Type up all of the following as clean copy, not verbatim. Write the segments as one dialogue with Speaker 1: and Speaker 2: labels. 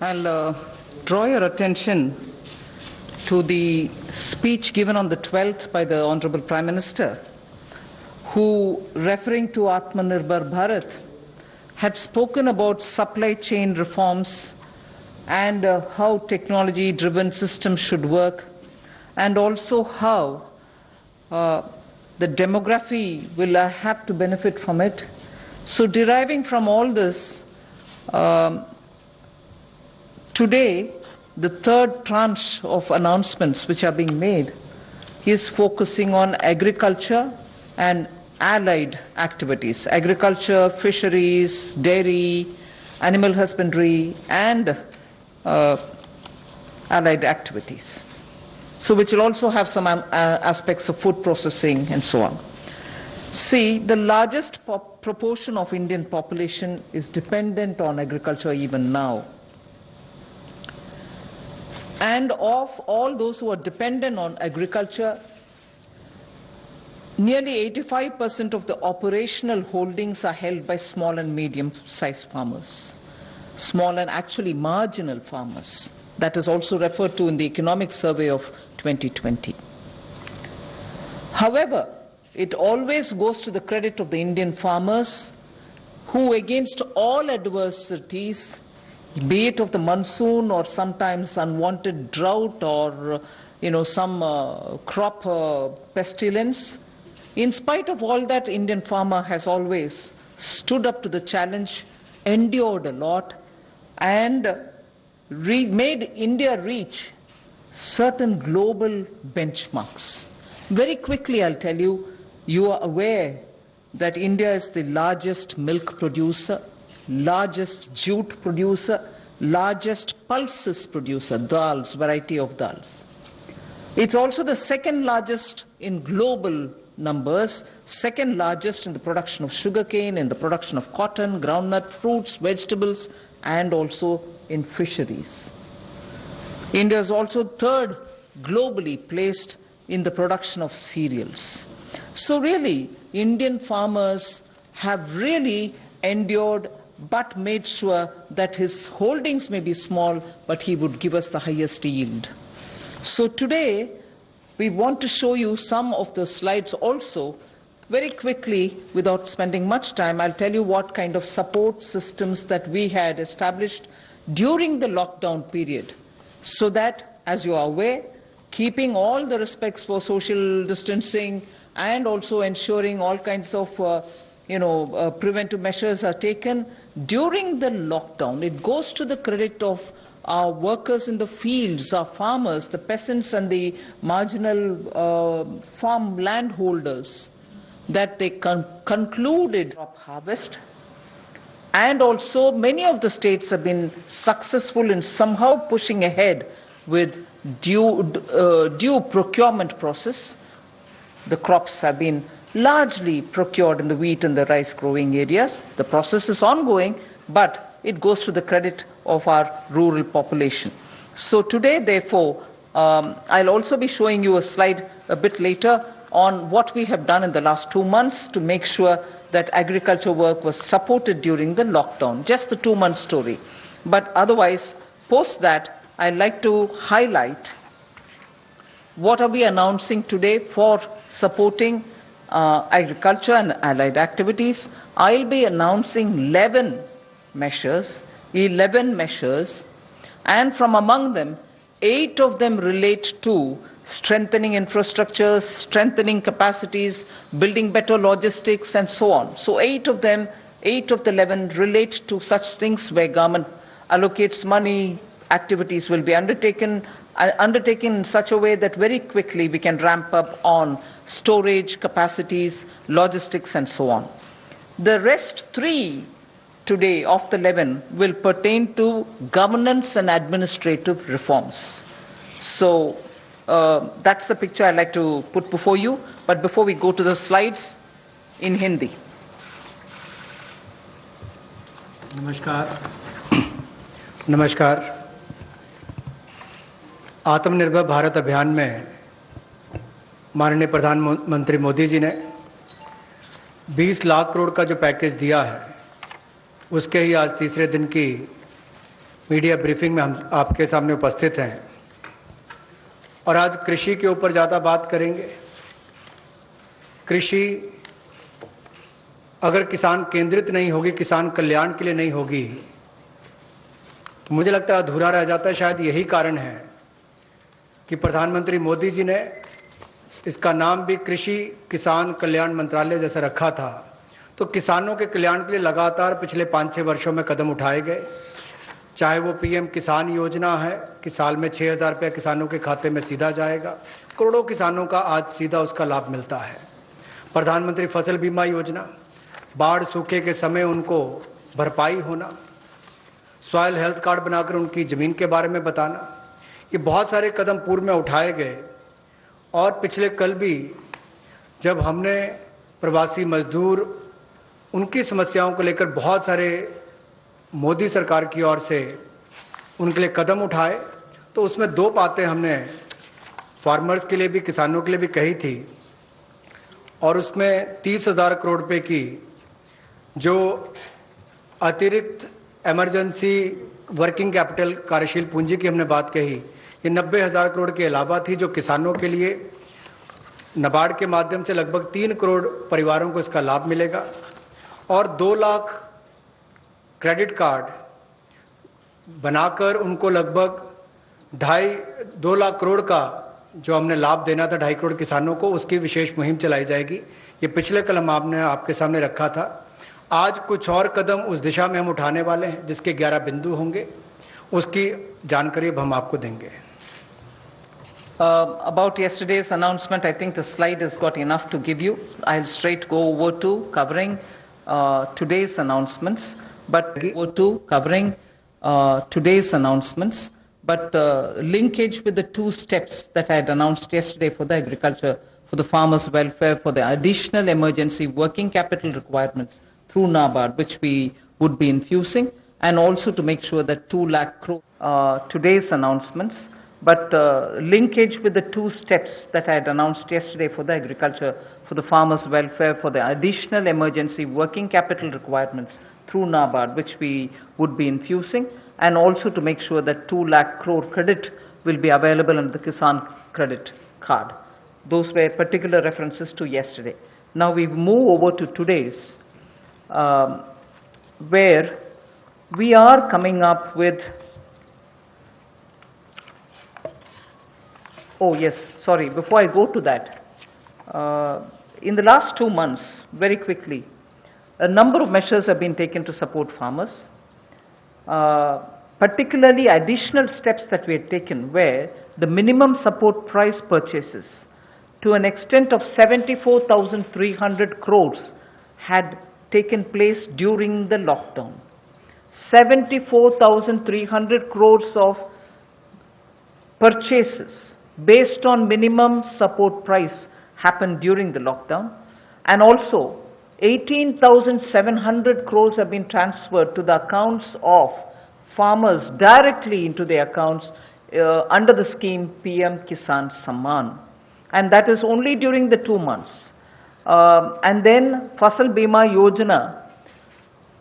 Speaker 1: I'll draw your attention to the speech given on the 12th by the Honorable Prime Minister, who, referring to Atmanirbhar Bharat, had spoken about supply chain reforms and how technology-driven systems should work, and also how the demography will have to benefit from it. So deriving from all this, today, the third tranche of announcements which are being made is focusing on agriculture and allied activities. Agriculture, fisheries, dairy, animal husbandry, and allied activities. So which will also have some aspects of food processing and so on. See, the largest proportion of Indian population is dependent on agriculture even now. And of all those who are dependent on agriculture, nearly 85% of the operational holdings are held by small and medium-sized farmers, small and actually marginal farmers. That is also referred to in the Economic Survey of 2020. However, it always goes to the credit of the Indian farmers who, against all adversities, be it of the monsoon or sometimes unwanted drought or some crop pestilence, in spite of all that, Indian farmer has always stood up to the challenge, endured a lot, and made India reach certain global benchmarks. Very quickly, I'll tell you, you are aware that India is the largest milk producer, largest jute producer, largest pulses producer, dals, variety of dals. It's also the second largest in global numbers, second largest in the production of sugarcane, in the production of cotton, groundnut, fruits, vegetables, and also in fisheries. India is also third globally placed in the production of cereals. So really, Indian farmers have really endured but made sure that his holdings may be small, but he would give us the highest yield. So today, we want to show you some of the slides also. Very quickly, without spending much time, I'll tell you what kind of support systems that we had established during the lockdown period, so that, as you are aware, keeping all the respects for social distancing and also ensuring all kinds of preventive measures are taken during the lockdown. It goes to the credit of our workers in the fields, our farmers, the peasants and the marginal farm landholders, that they concluded crop harvest. And also many of the states have been successful in somehow pushing ahead with due procurement process. The crops have been largely procured in the wheat and the rice growing areas. The process is ongoing, but it goes to the credit of our rural population. So today, therefore, I'll also be showing you a slide a bit later on what we have done in the last 2 months to make sure that agriculture work was supported during the lockdown. Just the 2-month story. But otherwise, post that, I'd like to highlight what are we announcing today for supporting agriculture and allied activities. I'll be announcing 11 measures, and from among them, 8 of them relate to strengthening infrastructure, strengthening capacities, building better logistics, and so on. So 8 of the 11 relate to such things where government allocates money, activities will be undertaken in such a way that very quickly we can ramp up on storage, capacities, logistics, and so on. The rest 3 today of the 11 will pertain to governance and administrative reforms. So that's the picture I'd like to put before you. But before we go to the slides, in Hindi.
Speaker 2: नमस्कार। आत्मनिर्भर भारत अभियान में माननीय प्रधानमंत्री मोदी जी ने 20 लाख करोड़ का जो package दिया है, उसके ही आज तीसरे दिन की मीडिया ब्रीफिंग में हम आपके सामने उपस्थित हैं और आज कृषि के ऊपर ज़्यादा बात करेंगे। कृषि अगर किसान केंद्रित नहीं होगी, किसान कल्याण के लिए नहीं होगी, तो मुझे लगता है अधूरा रह जाता है। शायद यही कारण है कि प्रधानमंत्री मोदी जी ने इसका नाम भी कृषि किसान कल्याण मंत्रालय जैसा रखा था। तो किसानों के कल्याण के लिए लगातार पिछले 5-6 वर्षों में कदम उठाए गए, चाहे वो पीएम किसान योजना है कि साल में 6,000 रुपये किसानों के खाते में सीधा जाएगा, करोड़ों किसानों का आज सीधा उसका लाभ मिलता है। प्रधानमंत्री फसल बीमा योजना, बाढ़ सूखे के समय उनको भरपाई होना, सॉयल हेल्थ कार्ड बनाकर उनकी ज़मीन के बारे में बताना, ये बहुत सारे कदम पूर्व में उठाए गए। और पिछले कल भी जब हमने प्रवासी मजदूर उनकी समस्याओं को लेकर बहुत सारे मोदी सरकार की ओर से उनके लिए कदम उठाए, तो उसमें 2 बातें हमने फार्मर्स के लिए भी, किसानों के लिए भी कही थी। और उसमें 30,000 करोड़ रुपए की जो अतिरिक्त इमरजेंसी वर्किंग कैपिटल कार्यशील पूंजी की हमने बात कही, ये 90,000 करोड़ के अलावा थी, जो किसानों के लिए नाबार्ड के माध्यम से लगभग 3 करोड़ परिवारों को इसका लाभ मिलेगा। और 2 लाख क्रेडिट कार्ड बनाकर उनको लगभग 2 लाख करोड़ का जो हमने लाभ देना था 2.5 करोड़ किसानों को, उसकी विशेष मुहिम चलाई जाएगी। ये पिछले कल हम आपने आपके सामने रखा था। आज कुछ और कदम उस दिशा में हम उठाने वाले हैं, जिसके 11 बिंदु होंगे, उसकी जानकारी अब हम आपको देंगे।
Speaker 1: About yesterday's announcement, I think the slide has got enough to give you. I'll straight go over to covering today's announcements, but linkage with the 2 steps that I had announced yesterday for the agriculture, for the farmers' welfare, for the additional emergency working capital requirements through NABARD, which we would be infusing, and also to make sure that 2 lakh crore. Today's announcements, but linkage with the 2 steps that I had announced yesterday for the agriculture, for the farmers' welfare, for the additional emergency working capital requirements through NABARD, which we would be infusing, and also to make sure that 2 lakh crore credit will be available under the Kisan credit card. Those were particular references to yesterday. Now we move over to today's, where we are coming up with, before I go to that, in the last 2 months, very quickly, a number of measures have been taken to support farmers. Particularly additional steps that we had taken where the minimum support price purchases to an extent of 74,300 crores had taken place during the lockdown. 74,300 crores of purchases based on minimum support price happened during the lockdown, and also 18,700 crores have been transferred to the accounts of farmers directly into their accounts under the scheme PM Kisan Samman, and that is only during the 2 months. And then Fasal Bima Yojana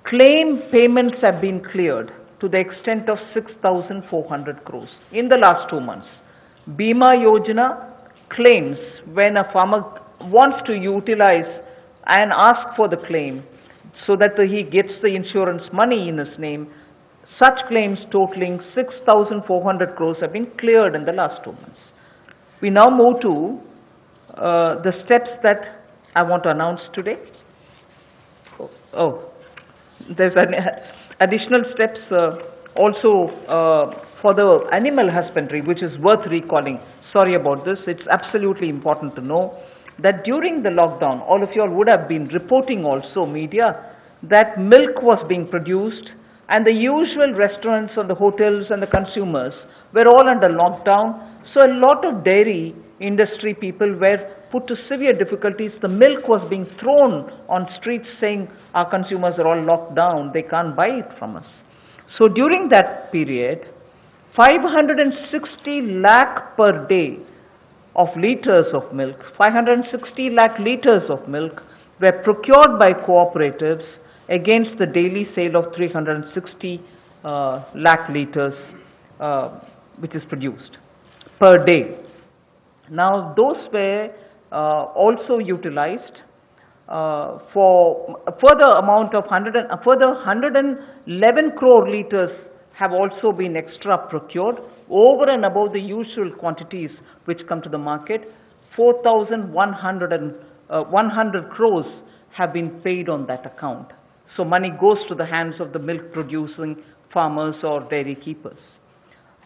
Speaker 1: claim payments have been cleared to the extent of 6,400 crores in the last 2 months. Bima Yojana claims, when a farmer wants to utilize and ask for the claim so that he gets the insurance money in his name, such claims totaling 6,400 crores have been cleared in the last 2 months. We now move to the steps that I want to announce today. There's additional steps also for the animal husbandry, which is worth recalling. Sorry about this. It's absolutely important to know that during the lockdown, all of you all would have been reporting also, media, that milk was being produced, and the usual restaurants and the hotels and the consumers were all under lockdown. So a lot of dairy industry people were put to severe difficulties. The milk was being thrown on streets saying our consumers are all locked down, they can't buy it from us. So during that period, 560 lakh per day of liters of milk, 560 lakh liters of milk were procured by cooperatives against the daily sale of 360 lakh liters which is produced per day. Now those were also utilized for a further amount of a further 111 crore liters have also been extra procured over and above the usual quantities which come to the market. 4,100 crores have been paid on that account. So money goes to the hands of the milk producing farmers or dairy keepers.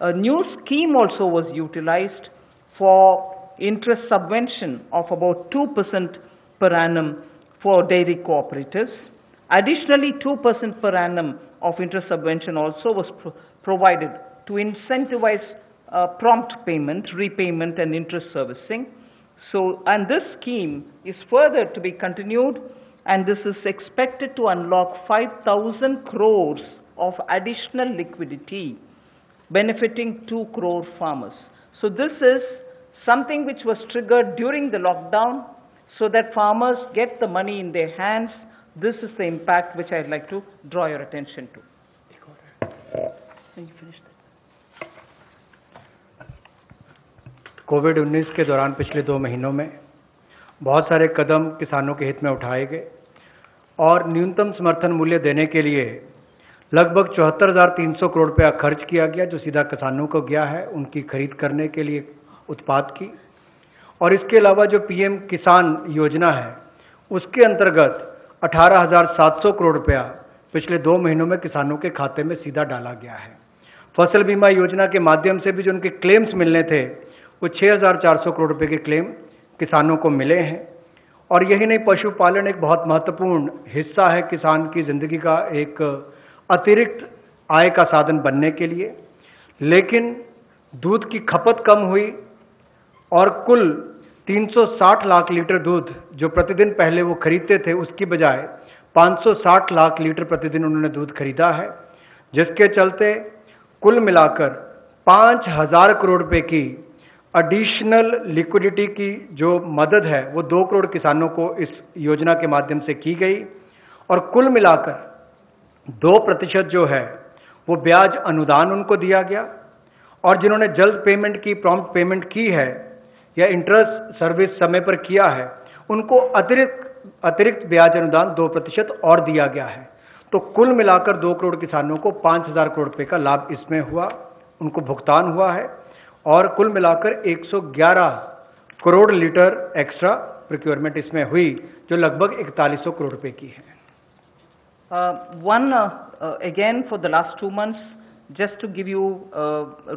Speaker 1: A new scheme also was utilized for interest subvention of about 2% per annum for dairy cooperatives. Additionally, 2% per annum of interest subvention also was provided to incentivize prompt payment, repayment and interest servicing. So, and this scheme is further to be continued, and this is expected to unlock 5,000 crores of additional liquidity benefiting 2 crore farmers. So this is something which was triggered during the lockdown so that farmers get the money in their hands. This is the impact which I'd like to draw your attention to. Can you finish that?
Speaker 2: कोविड-19 के दौरान पिछले 2 महीनों में बहुत सारे कदम किसानों के हित में उठाए गए और न्यूनतम समर्थन मूल्य देने के लिए लगभग 74,300 करोड़ रुपया खर्च किया गया, जो सीधा किसानों को गया है उनकी खरीद करने के लिए उत्पाद की। और इसके अलावा जो पीएम किसान योजना है उसके अंतर्गत 18,700 करोड़ रुपया पिछले 2 महीनों में किसानों के खाते में सीधा डाला गया है। फसल बीमा योजना के माध्यम से भी जो उनके क्लेम्स मिलने थे वो 6,400 करोड़ रुपए के क्लेम किसानों को मिले हैं। और यही नहीं, पशुपालन एक बहुत महत्वपूर्ण हिस्सा है किसान की जिंदगी का, एक अतिरिक्त आय का साधन बनने के लिए। लेकिन दूध की खपत कम हुई और कुल 360 लाख लीटर दूध जो प्रतिदिन पहले वो खरीदते थे उसकी बजाय 560 लाख लीटर प्रतिदिन उन्होंने दूध खरीदा है, जिसके चलते कुल मिलाकर 5,000 करोड़ रुपए की एडिशनल लिक्विडिटी की जो मदद है वो 2 करोड़ किसानों को इस योजना के माध्यम से की गई। और कुल मिलाकर 2% जो है वो ब्याज अनुदान उनको दिया गया, और जिन्होंने जल्द पेमेंट की, प्रॉम्प्ट पेमेंट की है या इंटरेस्ट सर्विस समय पर किया है, उनको अतिरिक्त ब्याज अनुदान 2% और दिया गया है। तो कुल मिलाकर 2 करोड़ किसानों को 5,000 करोड़ रुपए का लाभ इसमें हुआ, उनको भुगतान हुआ है। और कुल मिलाकर 111 करोड़ लीटर एक्स्ट्रा प्रोक्योरमेंट इसमें हुई, जो लगभग 4100 करोड़ रुपए की है।
Speaker 1: Again, for the last 2 months, just to give you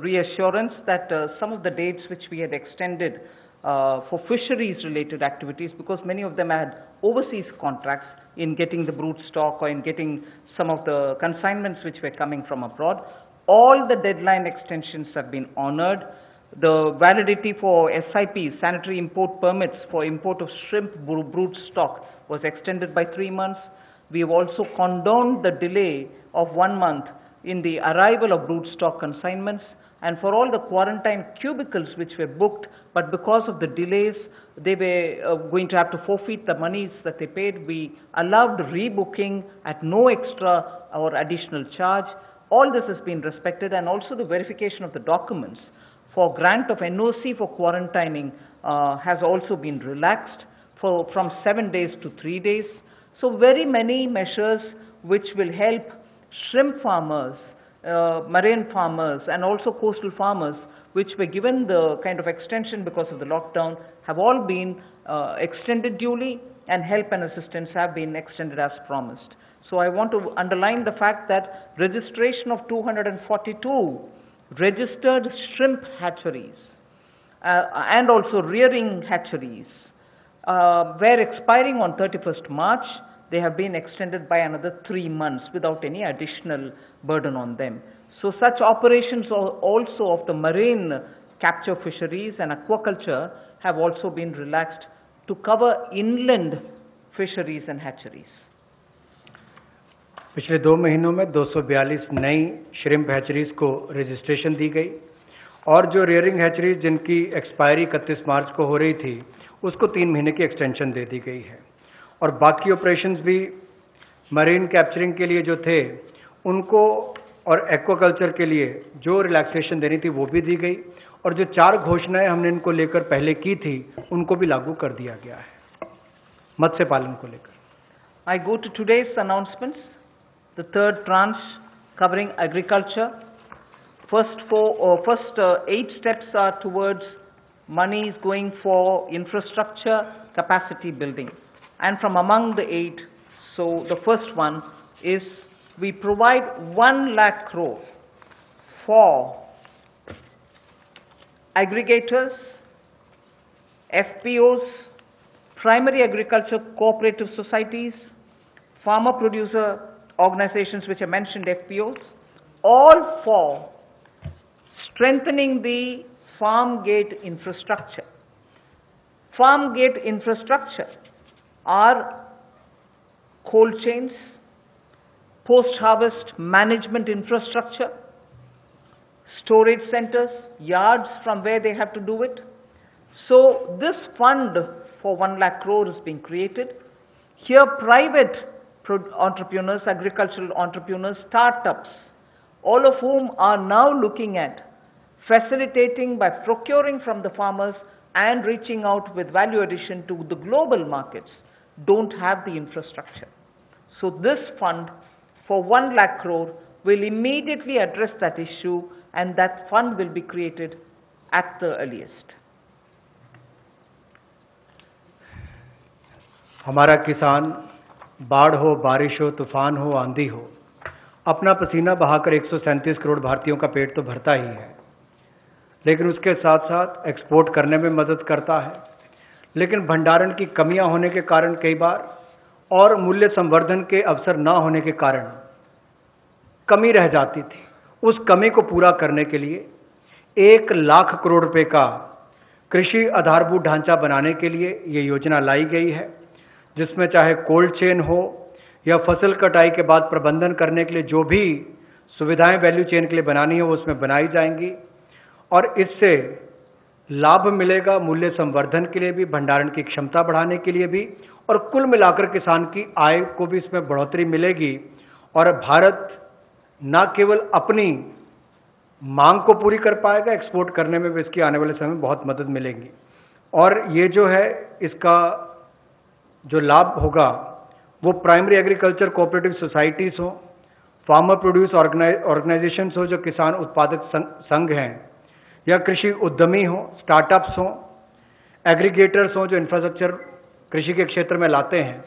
Speaker 1: reassurance that some of the dates which we had extended for fisheries related activities, because many of them had overseas contracts in getting the brood stock or in getting some of the consignments which were coming from abroad, all the deadline extensions have been honored. The validity for SIPs, sanitary import permits for import of shrimp brood stock, was extended by 3 months. We have also condoned the delay of 1 month in the arrival of brood stock consignments, and for all the quarantine cubicles which were booked, but because of the delays, they were going to have to forfeit the monies that they paid. We allowed rebooking at no extra or additional charge. All this has been respected, and also the verification of the documents for grant of NOC for quarantining has also been relaxed from 7 days to 3 days. So very many measures which will help shrimp farmers, marine farmers and also coastal farmers, which were given the kind of extension because of the lockdown, have all been extended duly, and help and assistance have been extended as promised. So I want to underline the fact that registration of 242 registered shrimp hatcheries and also rearing hatcheries were expiring on 31st March. They have been extended by another 3 months without any additional burden on them. So such operations also of the marine capture fisheries and aquaculture have also been relaxed to cover inland fisheries and hatcheries.
Speaker 2: पिछले 2 महीनों में 242 नई shrimp hatcheries को registration दी गई, और जो rearing hatcheries जिनकी expiry 31 मार्च को हो रही थी उसको 3 महीने की एक्सटेंशन दे दी गई है। और बाकी ऑपरेशंस भी मरीन कैप्चरिंग के लिए जो थे उनको और एक्वाकल्चर के लिए जो रिलैक्सेशन देनी थी वो भी दी गई, और जो 4 घोषणाएं हमने इनको लेकर पहले की थी उनको भी लागू कर दिया गया है मत्स्य पालन को लेकर।
Speaker 1: I go to today's announcements, the third tranche covering agriculture. First 8 steps are towards money is going for infrastructure, capacity building. And from among the 8, so the first one is we provide 1 lakh crore for aggregators, FPOs, primary agriculture cooperative societies, farmer producer organizations which I mentioned, FPOs, all for strengthening the farm gate infrastructure. Farm gate infrastructure are cold chains, post-harvest management infrastructure, storage centers, yards from where they have to do it. So this fund for 1 lakh crore is being created. Here private entrepreneurs, agricultural entrepreneurs, startups, all of whom are now looking at facilitating by procuring from the farmers and reaching out with value addition to the global markets, don't have the infrastructure. So this fund for 1 lakh crore will immediately address that issue, and that fund will be created at the earliest.
Speaker 2: हमारा किसान बाढ़ हो, बारिश हो, तूफान हो, आंधी हो, अपना पसीना बहाकर 137 करोड़ भारतीयों का पेट तो भरता ही है, लेकिन उसके साथ साथ एक्सपोर्ट करने में मदद करता है। लेकिन भंडारण की कमियां होने के कारण कई बार और मूल्य संवर्धन के अवसर न होने के कारण कमी रह जाती थी। उस कमी को पूरा करने के लिए 1 लाख करोड़ रुपए का कृषि आधारभूत ढांचा बनाने के लिए ये योजना लाई गई है, जिसमें चाहे कोल्ड चेन हो या फसल कटाई के बाद प्रबंधन करने के लिए जो भी सुविधाएं वैल्यू चेन के लिए बनानी है वो उसमें बनाई जाएंगी, और इससे लाभ मिलेगा मूल्य संवर्धन के लिए भी, भंडारण की क्षमता बढ़ाने के लिए भी, और कुल मिलाकर किसान की आय को भी इसमें बढ़ोतरी मिलेगी। और भारत न केवल अपनी मांग को पूरी कर पाएगा, एक्सपोर्ट करने में भी इसकी आने वाले समय में बहुत मदद मिलेगी। और ये जो है इसका जो लाभ होगा वो प्राइमरी एग्रीकल्चर कोऑपरेटिव सोसाइटीज हो, फार्मर प्रोड्यूस ऑर्गेनाइजेशंस हो जो किसान उत्पादक संघ हैं, या कृषि उद्यमी हो, स्टार्टअप्स हो, एग्रीगेटर्स हो जो इंफ्रास्ट्रक्चर कृषि के क्षेत्र में लाते हैं,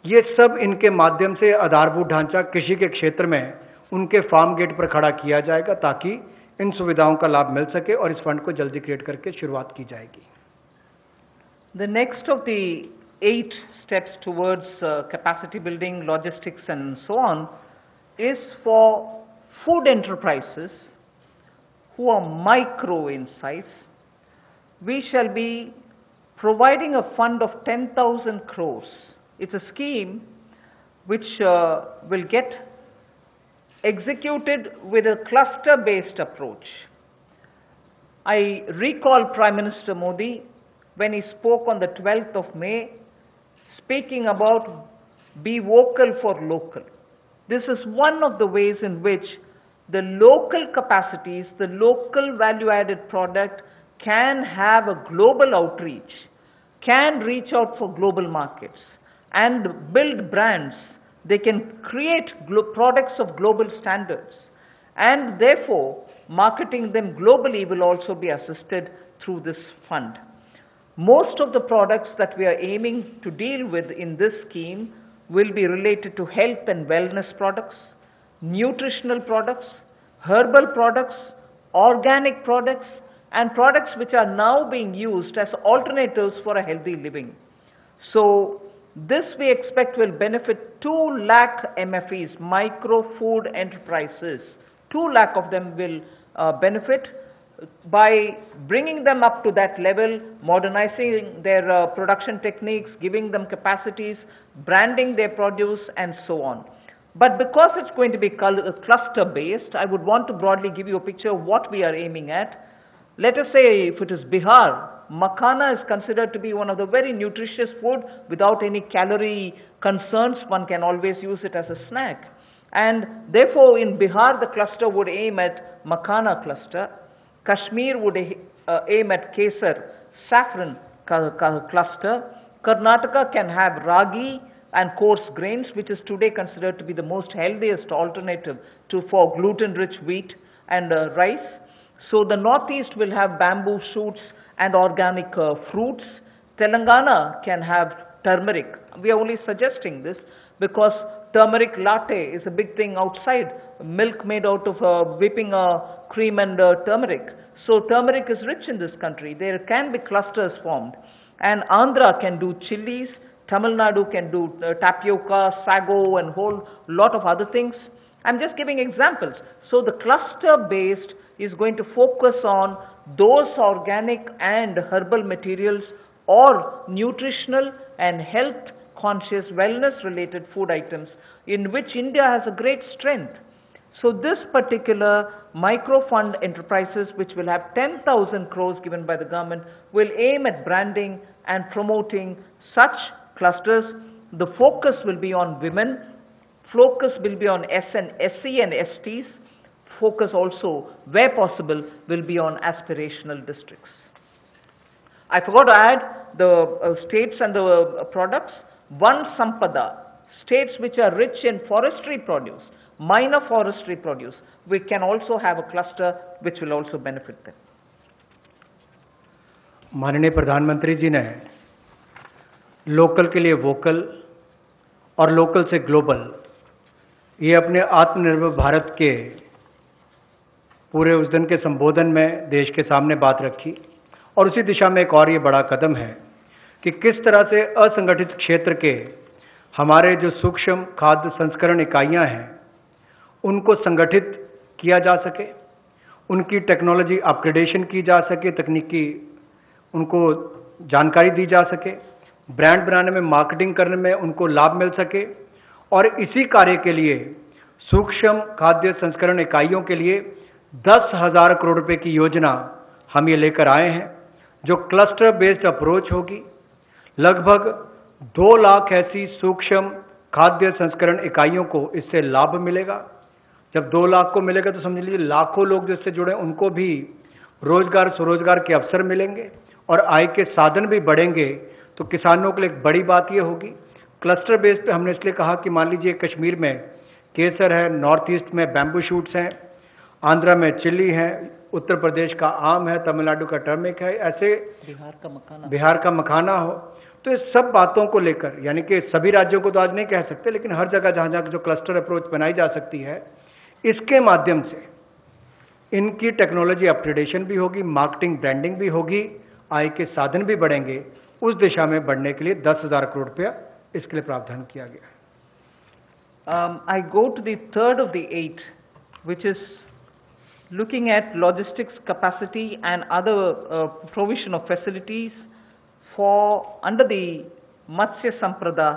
Speaker 2: ये सब इनके माध्यम से आधारभूत ढांचा कृषि के क्षेत्र में उनके फार्म गेट पर खड़ा किया जाएगा ताकि इन सुविधाओं का लाभ मिल सके, और इस फंड को जल्दी क्रिएट करके शुरुआत की जाएगी।
Speaker 1: The next of the 8 steps towards capacity building, logistics and so on is for food enterprises who are micro in size. We shall be providing a fund of 10,000 crores. It's a scheme which will get executed with a cluster-based approach. I recall Prime Minister Modi when he spoke on the 12th of May, speaking about be vocal for local. This is one of the ways in which the local capacities, the local value-added product can have a global outreach, can reach out for global markets and build brands. They can create products of global standards, and therefore marketing them globally will also be assisted through this fund. Most of the products that we are aiming to deal with in this scheme will be related to health and wellness products, nutritional products, herbal products, organic products, and products which are now being used as alternatives for a healthy living. So this we expect will benefit 2 lakh MFEs, micro food enterprises. 2 lakh of them will benefit by bringing them up to that level, modernizing their production techniques, giving them capacities, branding their produce, and so on. But because it's going to be cluster-based, I would want to broadly give you a picture of what we are aiming at. Let us say if it is Bihar, makhana is considered to be one of the very nutritious food without any calorie concerns. One can always use it as a snack. And therefore, in Bihar, the cluster would aim at Makhana cluster. Kashmir would aim at Kesar, saffron cluster. Karnataka can have ragi and coarse grains, which is today considered to be the most healthiest alternative for gluten-rich wheat and rice. So the northeast will have bamboo shoots and organic fruits. Telangana can have turmeric. We are only suggesting this because turmeric latte is a big thing outside. Milk made out of whipping cream and turmeric. So turmeric is rich in this country. There can be clusters formed. And Andhra can do chilies. Tamil Nadu can do tapioca, sago, and whole lot of other things. I'm just giving examples. So the cluster-based is going to focus on those organic and herbal materials or nutritional and health-conscious, wellness-related food items in which India has a great strength. So this particular micro-fund enterprises, which will have 10,000 crores given by the government, will aim at branding and promoting such clusters. The focus will be on women. Focus will be on SC and STs. Focus also, where possible, will be on aspirational districts. I forgot to add the states and the products. One Sampada, states which are rich in forestry produce, minor forestry produce, we can also have a cluster which will also benefit them.
Speaker 2: माननीय प्रधानमंत्री जी ने local के लिए vocal और local से global, ये अपने आत्मनिर्भर भारत के पूरे उस दिन के संबोधन में देश के सामने बात रखी। और उसी दिशा में एक और ये बड़ा कदम है कि किस तरह से असंगठित क्षेत्र के हमारे जो सूक्ष्म खाद्य संस्करण इकाइयां हैं उनको संगठित किया जा सके, उनकी टेक्नोलॉजी अपग्रेडेशन की जा सके, तकनीकी उनको जानकारी दी जा सके, ब्रांड बनाने में, मार्केटिंग करने में उनको लाभ मिल सके। और इसी कार्य के लिए सूक्ष्म खाद्य संस्करण इकाइयों के लिए 10,000 करोड़ रुपए की योजना हम ये लेकर आए हैं, जो क्लस्टर बेस्ड अप्रोच होगी। लगभग 2 लाख ऐसी सूक्ष्म खाद्य संस्करण इकाइयों को इससे लाभ मिलेगा। जब 2 लाख को मिलेगा तो समझ लीजिए लाखों लोग जिससे जुड़े उनको भी रोजगार स्वरोजगार के अवसर मिलेंगे और आय के साधन भी बढ़ेंगे। तो किसानों के लिए एक बड़ी बात यह होगी। क्लस्टर बेस्ड पे हमने इसलिए कहा कि मान लीजिए कश्मीर में केसर है, नॉर्थ ईस्ट में बैम्बू शूट्स हैं, आंध्रा में चिल्ली है, उत्तर प्रदेश का आम है, तमिलनाडु का टर्मिक है, ऐसे बिहार का मखाना हो। तो इस सब बातों को लेकर, यानी कि सभी राज्यों को तो आज नहीं कह सकते, लेकिन हर जगह जहां जहां जो क्लस्टर अप्रोच बनाई जा सकती है, इसके माध्यम से इनकी टेक्नोलॉजी अपग्रेडेशन भी होगी, मार्केटिंग ब्रांडिंग भी होगी, आय के साधन भी बढ़ेंगे। उस दिशा में बढ़ने के लिए 10,000 करोड़ रुपया इसके लिए प्रावधान किया गया।
Speaker 1: I go to the third of the 8, which is looking at logistics capacity and other provision of facilities for under the Matsya Sampada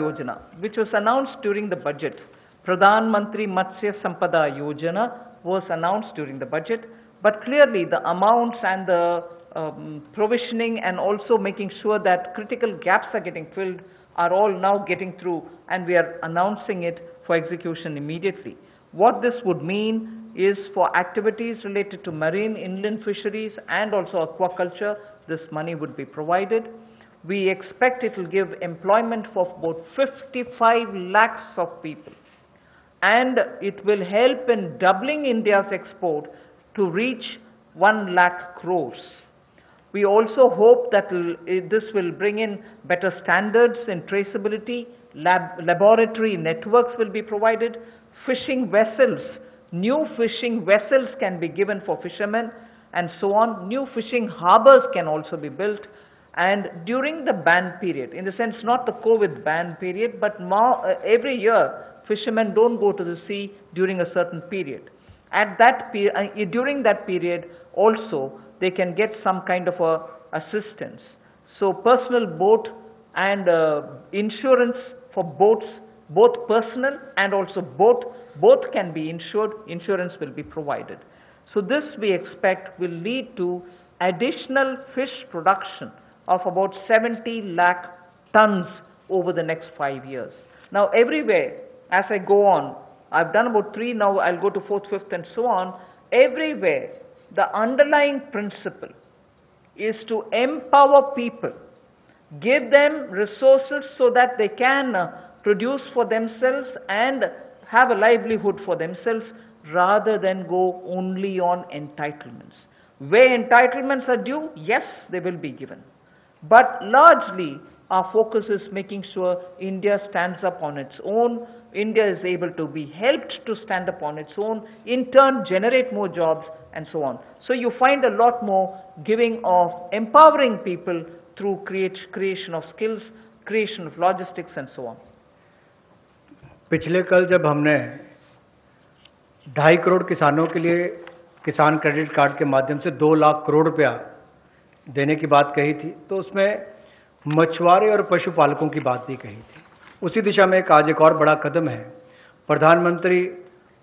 Speaker 1: Yojana, which was announced during the budget. Pradhan Mantri Matsya Sampada Yojana was announced during the budget, but clearly the amounts and the provisioning and also making sure that critical gaps are getting filled are all now getting through, and we are announcing it for execution immediately. What this would mean is for activities related to marine inland fisheries and also aquaculture, this money would be provided. We expect it will give employment for about 55 lakhs of people, and it will help in doubling India's export to reach 1 lakh crores. We also hope that this will bring in better standards in traceability, laboratory networks will be provided, fishing vessels, new fishing vessels can be given for fishermen and so on, new fishing harbors can also be built, and during the ban period, in the sense not the COVID ban period, but every year fishermen don't go to the sea during a certain period. At that during that period also they can get some kind of assistance. So personal boat and insurance for boats, both personal and also both can be insured, insurance will be provided. So this we expect will lead to additional fish production of about 70 lakh tons over the next 5 years. Now everywhere as I go on, I've done about 3 now, I'll go to 4th, 5th and so on. Everywhere, the underlying principle is to empower people, give them resources so that they can produce for themselves and have a livelihood for themselves, rather than go only on entitlements. Where entitlements are due, yes, they will be given. But largely, our focus is making sure India stands up on its own, India is able to be helped to stand up on its own, in turn generate more jobs and so on. So you find a lot more giving of empowering people through creation of skills, creation of logistics and so on.
Speaker 2: पिछले कल जब हमने 2.5 करोड़ किसानों के लिए किसान credit card के माध्यम से 2 लाख करोड़ रुपया देने की बात कही थी, तो उसमें मछुआरे और पशुपालकों की बात भी कही थी। उसी दिशा में आज एक और बड़ा कदम है, प्रधानमंत्री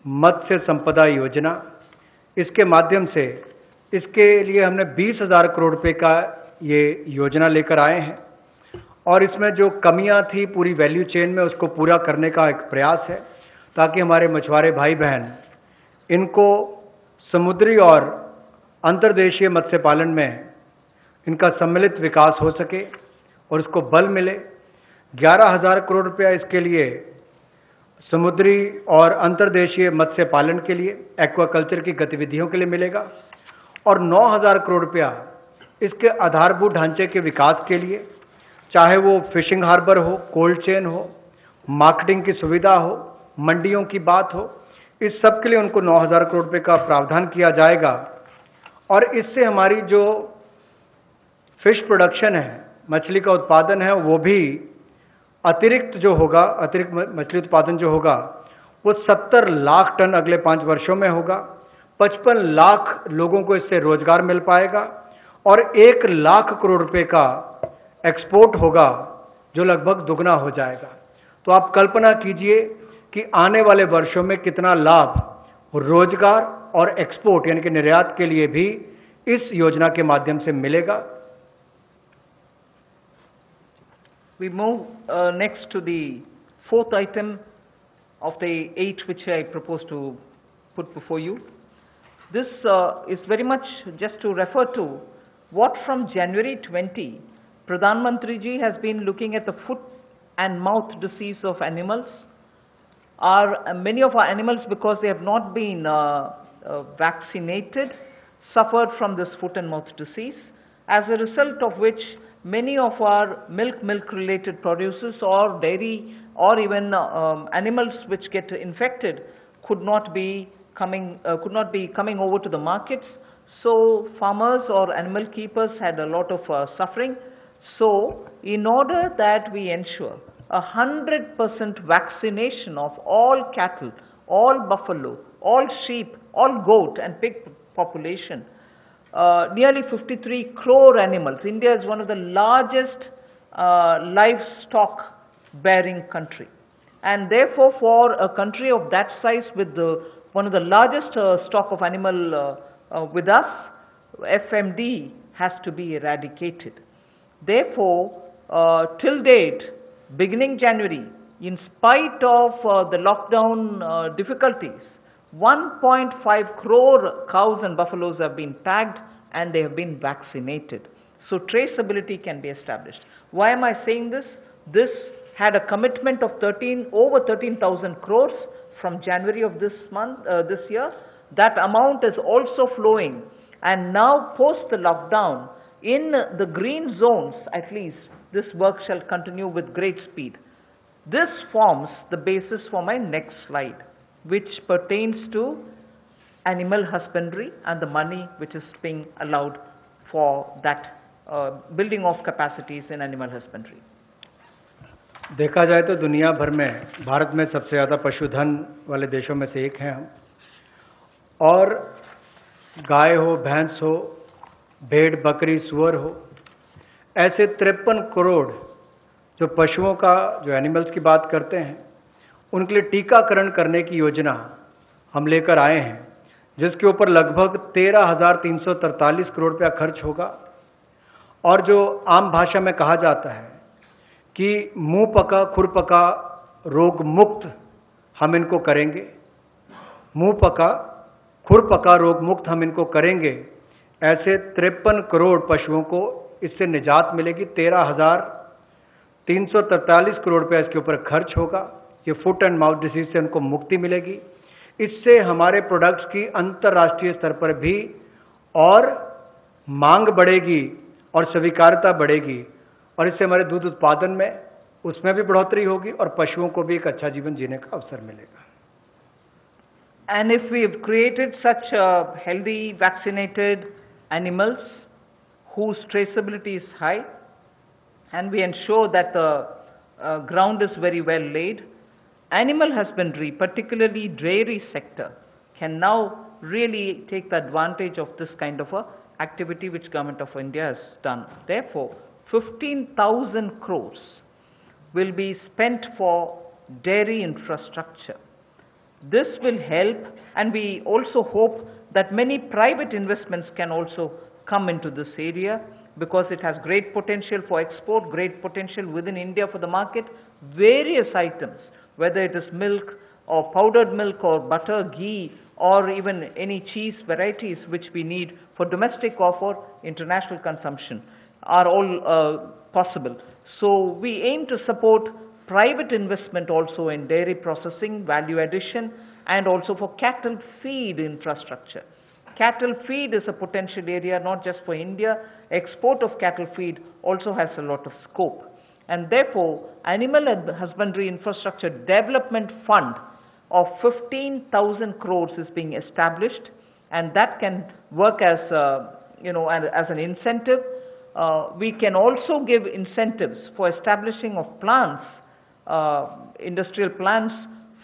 Speaker 2: मत्स्य संपदा योजना। इसके माध्यम से इसके लिए हमने 20,000 करोड़ रुपए का ये योजना लेकर आए हैं और इसमें जो कमियां थी पूरी वैल्यू चेन में उसको पूरा करने का एक प्रयास है, ताकि हमारे मछुआरे भाई बहन इनको समुद्री और अंतर्देशीय मत्स्य पालन में इनका सम्मिलित विकास हो सके और उसको बल मिले। 11,000 करोड़ रुपया इसके लिए समुद्री और अंतर्देशीय मत्स्य पालन के लिए, एक्वाकल्चर की गतिविधियों के लिए मिलेगा और 9,000 करोड़ रुपया इसके आधारभूत ढांचे के विकास के लिए, चाहे वो फिशिंग हार्बर हो, कोल्ड चेन हो, मार्केटिंग की सुविधा हो, मंडियों की बात हो, इस सब के लिए उनको 9,000 करोड़ रुपए का प्रावधान किया जाएगा। और इससे हमारी जो फिश प्रोडक्शन है, मछली का उत्पादन है, वो भी अतिरिक्त जो होगा, अतिरिक्त मछली उत्पादन जो होगा वो 70 लाख टन अगले 5 वर्षों में होगा। 55 लाख लोगों को इससे रोजगार मिल पाएगा और 1 लाख करोड़ रुपए का एक्सपोर्ट होगा, जो लगभग दुगना हो जाएगा। तो आप कल्पना कीजिए कि आने वाले वर्षों में कितना लाभ रोजगार और एक्सपोर्ट यानी कि निर्यात के लिए भी इस योजना के माध्यम से मिलेगा।
Speaker 1: We move next to the 4th item of the 8 which I propose to put before you. This is very much just to refer to what from January 20, Pradhan Mantri ji has been looking at the foot and mouth disease of animals. Many of our animals, because they have not been vaccinated, suffered from this foot and mouth disease, as a result of which many of our milk related producers or dairy or even animals which get infected could not be coming over to the markets. So farmers or animal keepers had a lot of suffering. So in order that we ensure 100% vaccination of all cattle, all buffalo, all sheep, all goat and pig population, nearly 53 crore animals. India is one of the largest livestock bearing country, and therefore for a country of that size with one of the largest stock of animal with us, FMD has to be eradicated. Therefore, till date, beginning January, in spite of the lockdown difficulties, 1.5 crore cows and buffaloes have been tagged and they have been vaccinated. So traceability can be established. Why am I saying this? This had a commitment of over 13,000 crores from January of this year. That amount is also flowing, and now post the lockdown, in the green zones at least, this work shall continue with great speed. This forms the basis for my next slide, which pertains to animal husbandry and the money which is being allowed for that building of capacities in animal husbandry.
Speaker 2: देखा जाए तो दुनिया भर में भारत में सबसे ज़्यादा पशुधन वाले देशों में से एक हैं हम, और गाय हो, भैंस हो, भेड़, बकरी, सुअर हो, ऐसे 53 करोड़ जो पशुओं का, जो एनिमल्स की बात करते हैं, उनके लिए टीकाकरण करने की योजना हम लेकर आए हैं, जिसके ऊपर लगभग 13,343 करोड़ रुपया खर्च होगा। और जो आम भाषा में कहा जाता है कि मुंह पका खुर पका रोग मुक्त हम इनको करेंगे। मुंह पका खुर पका रोग मुक्त हम इनको करेंगे। ऐसे 53 करोड़ पशुओं को इससे निजात मिलेगी। 13,343 करोड़ रुपया इसके ऊपर खर्च होगा। ये फुट एंड माउथ डिसीज से उनको मुक्ति मिलेगी। इससे हमारे प्रोडक्ट्स की अंतर्राष्ट्रीय स्तर पर भी और मांग बढ़ेगी और स्वीकार्यता बढ़ेगी, और इससे हमारे दूध उत्पादन में उसमें भी बढ़ोतरी होगी और पशुओं को भी एक अच्छा जीवन जीने का अवसर मिलेगा।
Speaker 1: And if we have created such healthy vaccinated animals whose traceability is high, and we ensure that the ground is very well laid, animal husbandry, particularly dairy sector, can now really take the advantage of this kind of a activity which Government of India has done. Therefore, 15,000 crores will be spent for dairy infrastructure. This will help, and we also hope that many private investments can also come into this area, because it has great potential for export, great potential within India for the market. Various items, whether it is milk or powdered milk or butter, ghee, or even any cheese varieties which we need for domestic or for international consumption, are all possible. So we aim to support private investment also in dairy processing, value addition, and also for cattle feed infrastructure. Cattle feed is a potential area not just for India. Export of cattle feed also has a lot of scope. And therefore, Animal Husbandry Infrastructure Development Fund of 15,000 crores is being established, and that can work as, as an incentive. We can also give incentives for establishing of plants, industrial plants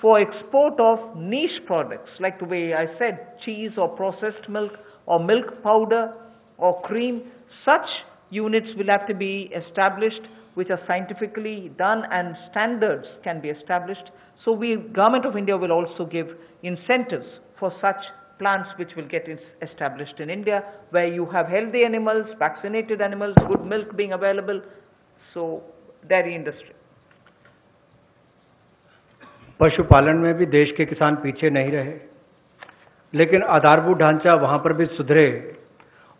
Speaker 1: for export of niche products, like the way I said, cheese or processed milk or milk powder or cream. Such units will have to be established which are scientifically done, and standards can be established. So Government of India will also give incentives for such plants which will get established in India, where you have healthy animals, vaccinated animals, good milk being available. So dairy industry.
Speaker 2: पशुपालन में भी देश के किसान पीछे नहीं रहे, लेकिन आधारभूत ढांचा वहां पर भी सुधरे,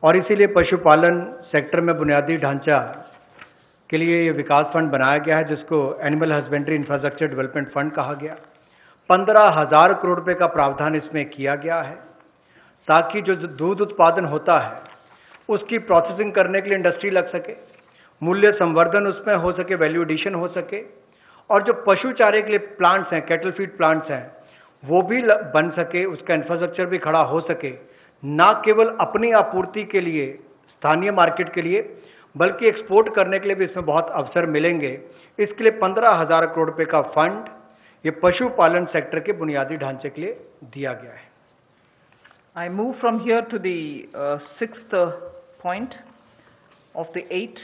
Speaker 2: और इसीलिए पशुपालन सेक्टर में बुनियादी ढांचा के लिए ये विकास फंड बनाया गया है, जिसको animal husbandry infrastructure development fund कहा गया। 15,000 करोड़ रुपए का प्रावधान इसमें किया गया है, ताकि जो दूध उत्पादन होता है उसकी प्रोसेसिंग करने के लिए इंडस्ट्री लग सके, मूल्य संवर्धन उसमें हो सके, वैल्यू एडिशन हो सके, और जो पशु चारे के लिए प्लांट्स हैं, कैटल फीड प्लांट्स हैं, वो भी बन सके, उसका इंफ्रास्ट्रक्चर भी खड़ा हो सके, ना केवल अपनी आपूर्ति के लिए, स्थानीय मार्केट के लिए, बल्कि एक्सपोर्ट करने के लिए भी इसमें बहुत अवसर मिलेंगे। इसके लिए 15,000 करोड़ रुपए का फंड ये पशुपालन सेक्टर के बुनियादी ढांचे के लिए दिया गया है।
Speaker 1: I move from here to the sixth point of the 8.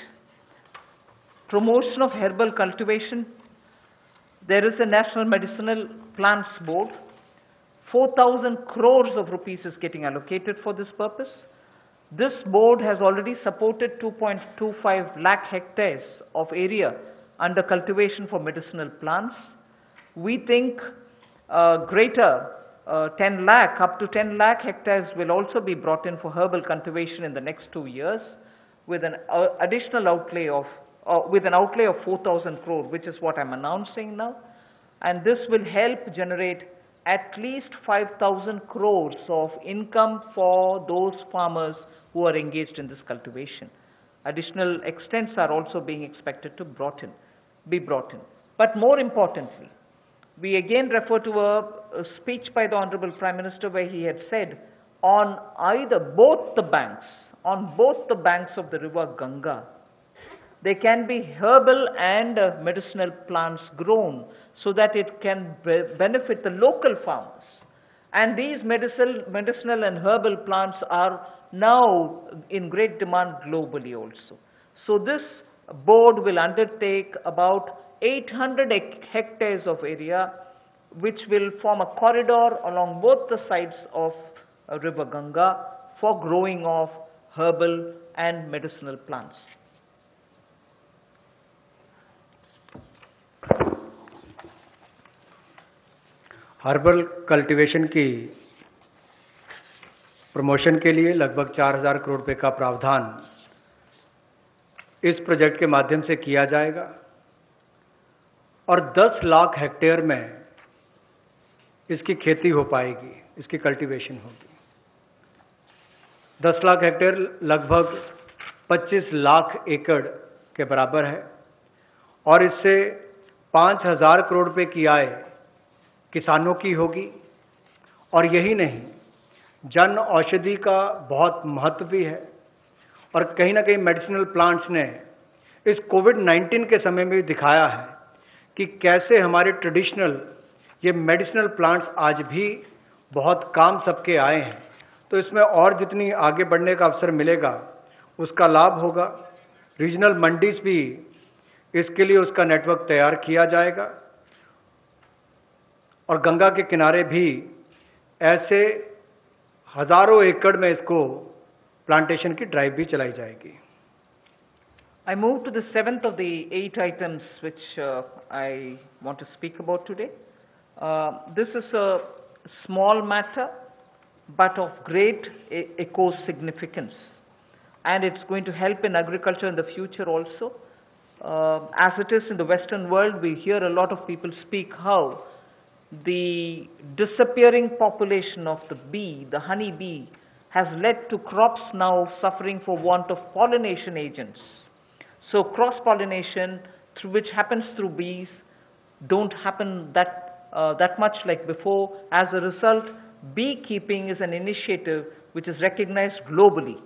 Speaker 1: Promotion of herbal cultivation. There is a National Medicinal Plants Board. 4,000 crores of rupees is getting allocated for this purpose. This board has already supported 2.25 lakh hectares of area under cultivation for medicinal plants. We think greater 10 lakh, up to 10 lakh hectares will also be brought in for herbal cultivation in the next 2 years, with an additional outlay of with an outlay of 4,000 crore, which is what I'm announcing now. And this will help generate at least 5,000 crores of income for those farmers who are engaged in this cultivation. Additional extents are also being expected to be brought in. But more importantly, we again refer to a speech by the Honorable Prime Minister, where he had said, on both the banks of the river Ganga, there can be herbal and medicinal plants grown, so that it can benefit the local farmers. And these medicinal and herbal plants are now in great demand globally also. So this board will undertake about 800 hectares of area, which will form a corridor along both the sides of river Ganga for growing of herbal and medicinal plants.
Speaker 2: Herbal cultivation की promotion के लिए लगभग 4,000 करोड़ रुपए का प्रावधान इस project के माध्यम से किया जाएगा और 10 लाख हेक्टेयर में इसकी खेती हो पाएगी, इसकी कल्टीवेशन होगी। 10 लाख हेक्टेयर लगभग 25 लाख एकड़ के बराबर है और इससे 5,000 करोड़ रुपए की आय किसानों की होगी। और यही नहीं, जन औषधि का बहुत महत्व भी है और कहीं ना कहीं मेडिसिनल प्लांट्स ने इस कोविड-19 के समय में भी दिखाया है कि कैसे हमारे ट्रेडिशनल ये मेडिसिनल प्लांट्स आज भी बहुत काम सबके आए हैं। तो इसमें और जितनी आगे बढ़ने का अवसर मिलेगा उसका लाभ होगा। रीजनल मंडीज भी इसके लिए उसका नेटवर्क तैयार किया जाएगा और गंगा के किनारे भी ऐसे हजारों एकड़ में इसको प्लांटेशन की ड्राइव भी चलाई जाएगी।
Speaker 1: I move to the seventh of the 8 items which I want to speak about today. This is a small matter but of great eco significance, and it's going to help in agriculture in the future also. As it is in the Western world, we hear a lot of people speak how the disappearing population of the bee, the honey bee, has led to crops now suffering for want of pollination agents. So cross-pollination, which happens through bees, don't happen that much like before. As a result, beekeeping is an initiative which is recognized globally.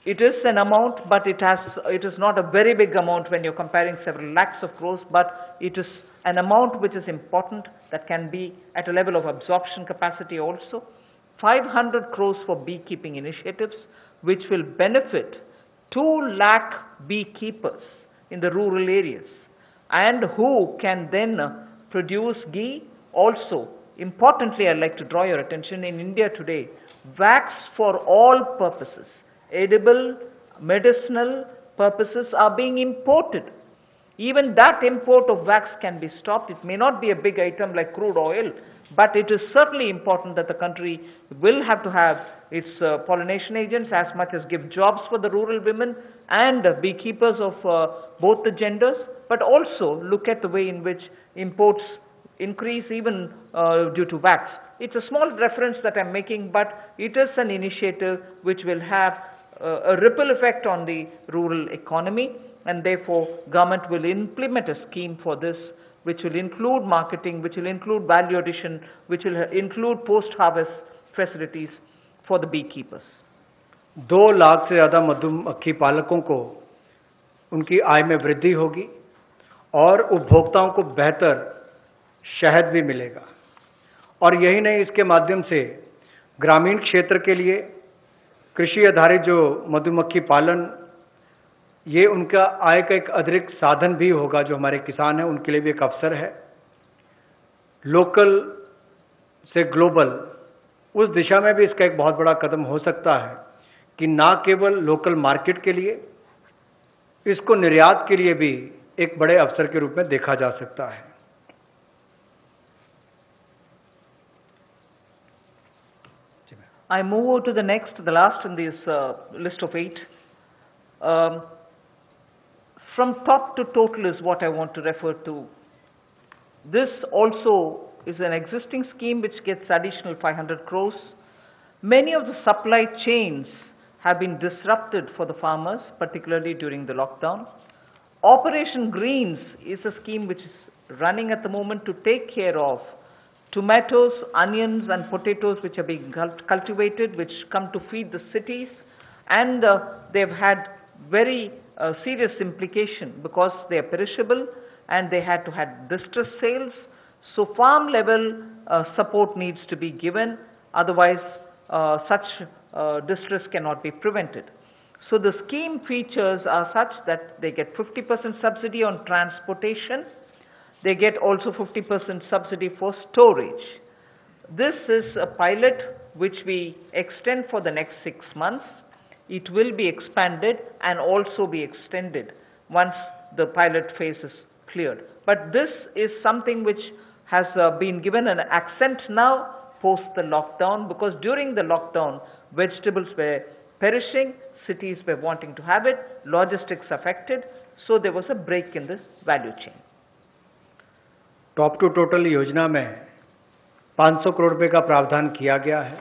Speaker 1: It is an amount, but it is not a very big amount when you're comparing several lakhs of crores, but it is an amount which is important that can be at a level of absorption capacity also. 500 crores for beekeeping initiatives, which will benefit 2 lakh beekeepers in the rural areas, and who can then produce ghee. Also, importantly, I'd like to draw your attention, in India today, wax for all purposes, edible, medicinal purposes, are being imported. Even that import of wax can be stopped. It may not be a big item like crude oil, but it is certainly important that the country will have to have its pollination agents as much as give jobs for the rural women and beekeepers of both the genders, but also look at the way in which imports increase even due to wax. It's a small reference that I'm making, but it is an initiative which will have a ripple effect on the rural economy, and therefore government will implement a scheme for this, which will include marketing, which will include value addition, which will include post-harvest facilities for the beekeepers.
Speaker 2: 2 lakh से ज़्यादा मधुमक्खी पालकों को उनकी आय में वृद्धि होगी और उपभोक्ताओं को बेहतर शहद भी मिलेगा। और यही नहीं, इसके माध्यम से ग्रामीण क्षेत्र के लिए कृषि आधारित जो मधुमक्खी पालन, ये उनका आय का एक अतिरिक्त साधन भी होगा। जो हमारे किसान हैं उनके लिए भी एक अवसर है। लोकल से ग्लोबल, उस दिशा में भी इसका एक बहुत बड़ा कदम हो सकता है कि ना केवल लोकल मार्केट के लिए, इसको निर्यात के लिए भी एक बड़े अवसर के रूप में देखा जा सकता है।
Speaker 1: I move over to the next, the last in this list of 8. From top to total is what I want to refer to. This also is an existing scheme which gets additional 500 crores. Many of the supply chains have been disrupted for the farmers, particularly during the lockdown. Operation Greens is a scheme which is running at the moment to take care of tomatoes, onions and potatoes which are being cultivated, which come to feed the cities, and they've had very serious implication because they are perishable and they had to have distress sales. So farm level support needs to be given, otherwise such distress cannot be prevented. So the scheme features are such that they get 50% subsidy on transportation. They get also 50% subsidy for storage. This is a pilot which we extend for the next 6 months. It will be expanded and also be extended once the pilot phase is cleared. But this is something which has been given an accent now post the lockdown, because during the lockdown, vegetables were perishing, cities were wanting to have it, logistics affected, so there was a break in this value chain.
Speaker 2: Top two total योजना में 500 करोड़ रुपए का प्रावधान किया गया है।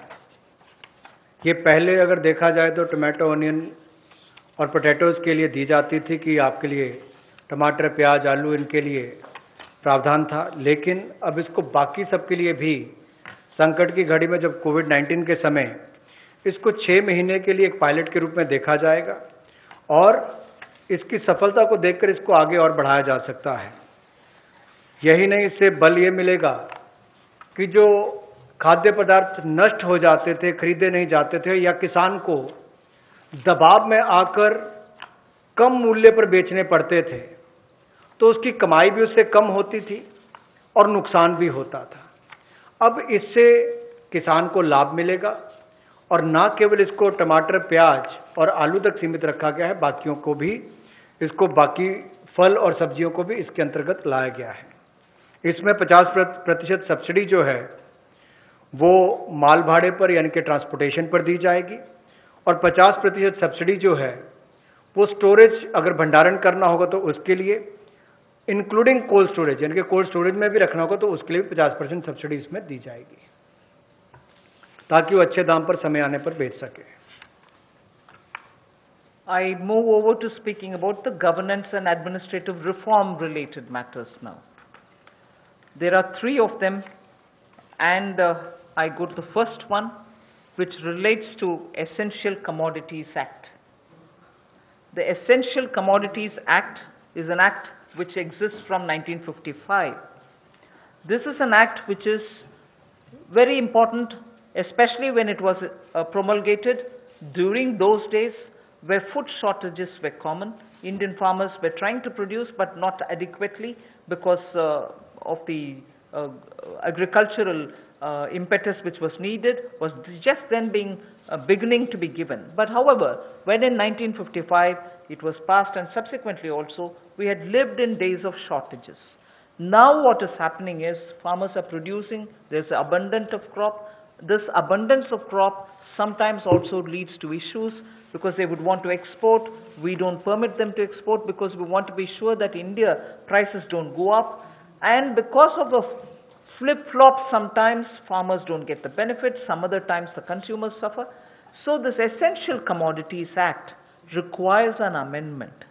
Speaker 2: ये पहले अगर देखा जाए तो टमाटो, ऑनियन और पोटैटोज के लिए दी जाती थी कि आपके लिए टमाटर, प्याज, आलू इनके लिए प्रावधान था, लेकिन अब इसको बाकी सबके लिए भी संकट की घड़ी में जब कोविड-19 के समय इसको 6 महीने के लिए एक पायलट के रूप में देखा जाएगा और इसकी सफलता को देखकर इसको आगे और बढ़ाया जा सकता है। यही नहीं, इससे बल ये मिलेगा कि जो खाद्य पदार्थ नष्ट हो जाते थे, खरीदे नहीं जाते थे या किसान को दबाव में आकर कम मूल्य पर बेचने पड़ते थे, तो उसकी कमाई भी उससे कम होती थी और नुकसान भी होता था। अब इससे किसान को लाभ मिलेगा और न केवल इसको टमाटर, प्याज और आलू तक सीमित रखा गया है, बाकियों को भी, इसको बाकी फल और सब्जियों को भी इसके अंतर्गत लाया गया है। इसमें 50% सब्सिडी जो है वो माल भाड़े पर यानी कि ट्रांसपोर्टेशन पर दी जाएगी और 50% सब्सिडी जो है वो स्टोरेज, अगर भंडारण करना होगा तो उसके लिए, इंक्लूडिंग कोल्ड स्टोरेज, यानी कि कोल्ड स्टोरेज में भी रखना होगा तो उसके लिए भी 50% सब्सिडी इसमें दी जाएगी ताकि वो अच्छे दाम पर समय आने पर बेच सके।
Speaker 1: I move over to speaking about the governance and administrative reform related matters now. There are 3 of them, and I go to the first one, which relates to Essential Commodities Act. The Essential Commodities Act is an act which exists from 1955. This is an act which is very important, especially when it was promulgated during those days where food shortages were common. Indian farmers were trying to produce but not adequately because of the agricultural impetus which was needed was just then beginning to be given. But however, when in 1955 it was passed and subsequently also we had lived in days of shortages. Now what is happening is farmers are producing, there's abundance of crop. This abundance of crop sometimes also leads to issues because they would want to export. We don't permit them to export because we want to be sure that India prices don't go up. And because of the flip-flop, sometimes farmers don't get the benefit, some other times the consumers suffer. So this Essential Commodities Act requires an amendment.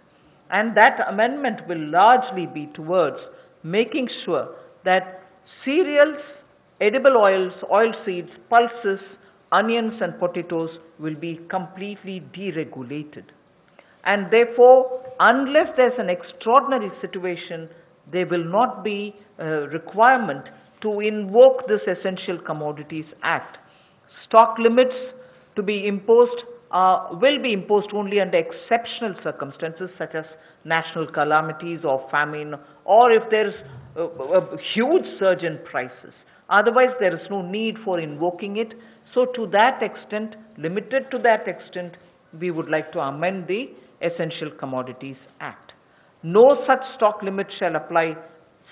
Speaker 1: And that amendment will largely be towards making sure that cereals, edible oils, oilseeds, pulses, onions and potatoes will be completely deregulated. And therefore, unless there's an extraordinary situation, there will not be a requirement to invoke this Essential Commodities Act. Stock limits to be imposed will be imposed only under exceptional circumstances such as national calamities or famine, or if there is a huge surge in prices. Otherwise, there is no need for invoking it. So to that extent, limited to that extent, we would like to amend the Essential Commodities Act. No such stock limit shall apply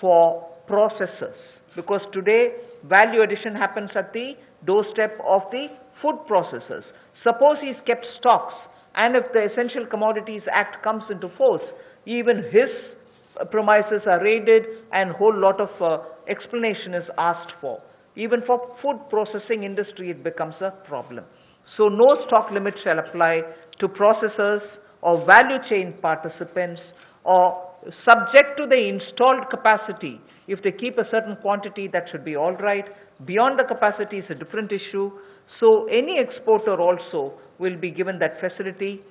Speaker 1: for processors, because today value addition happens at the doorstep of the food processors. Suppose he's kept stocks, and if the Essential Commodities Act comes into force, even his premises are raided and whole lot of explanation is asked for. Even for food processing industry, it becomes a problem. So no stock limit shall apply to processors or value chain participants or subject to the installed capacity. If they keep a certain quantity, that should be all right. Beyond the capacity is a different issue. So any exporter also will be given that facility